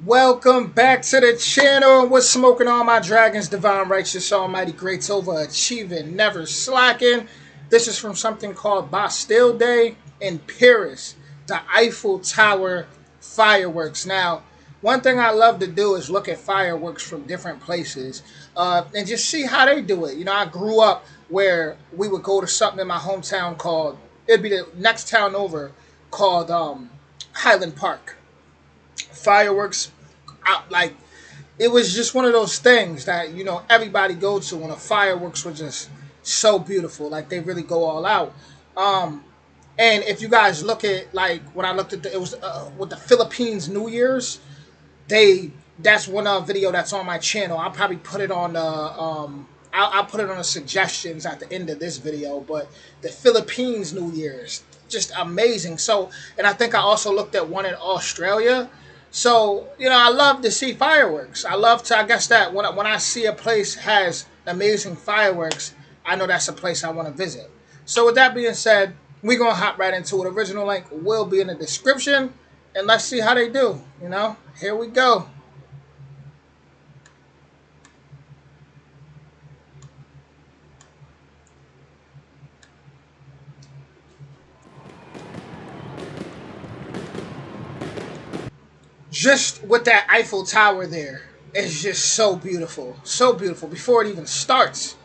Welcome back to the channel. We're smoking all my dragons, divine, righteous, almighty, greats, overachieving, never slacking. This is from something called Bastille Day in Paris, the Eiffel Tower fireworks. Now, one thing I love to do is look at fireworks from different places and just see how they do it. I grew up where we would go to something in my hometown called, it'd be the next town over, called Highland Park. Fireworks out, like, it was just one of those things that everybody go to, when the fireworks were just so beautiful, like they really go all out. Um and if you guys look at, like, when I looked at it was with the Philippines New Year's, they that's one video that's on my channel. I'll probably put it on the I'll put it on the suggestions at the end of this video. But the Philippines New Year's, just amazing. So, and I think I also looked at one in Australia. So, I love to see fireworks. I love to, I guess, that when I see a place has amazing fireworks, I know that's a place I want to visit. So with that being said, we're going to hop right into it. Original link will be in the description, and let's see how they do. Here we go. Just with that Eiffel Tower there, it's just so beautiful. So beautiful before it even starts.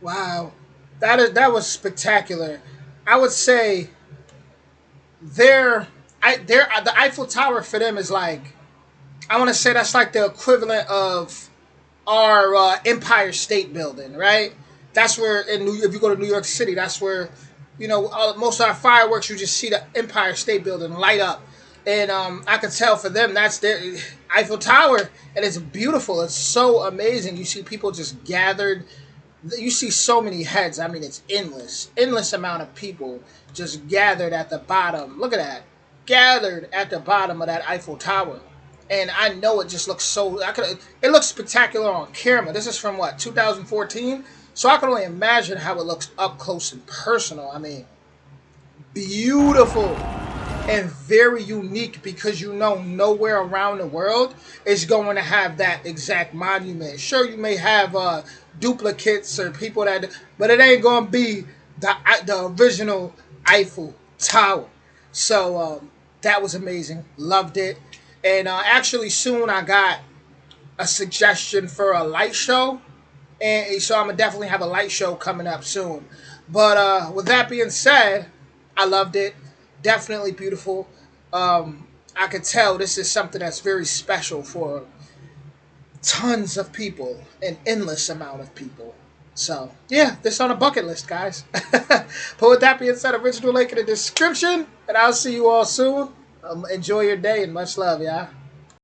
Wow, that was spectacular. I would say the Eiffel Tower for them is like, I want to say that's like the equivalent of our Empire State Building, right? That's where if you go to New York City, that's where most of our fireworks, you just see the Empire State Building light up, and I could tell for them that's their Eiffel Tower, and it's beautiful. It's so amazing. You see people just gathered. You see so many heads. I mean, it's endless amount of people just gathered at the bottom. Look at that, gathered at the bottom of that Eiffel Tower, and I know it just looks so. It looks spectacular on camera. This is from what, 2014, so I can only imagine how it looks up close and personal. I mean, beautiful and very unique, because nowhere around the world is going to have that exact monument. Sure, you may have duplicates or people that, but it ain't going to be the original Eiffel Tower. So that was amazing. Loved it. And actually, soon I got a suggestion for a light show. and so I'm gonna definitely have a light show coming up soon. But with that being said, I loved it. Definitely beautiful. I could tell this is something that's very special for tons of people, an endless amount of people. So yeah, this on a bucket list, guys. But with that being said, original link in the description, and I'll see you all soon. Enjoy your day and much love, y'all.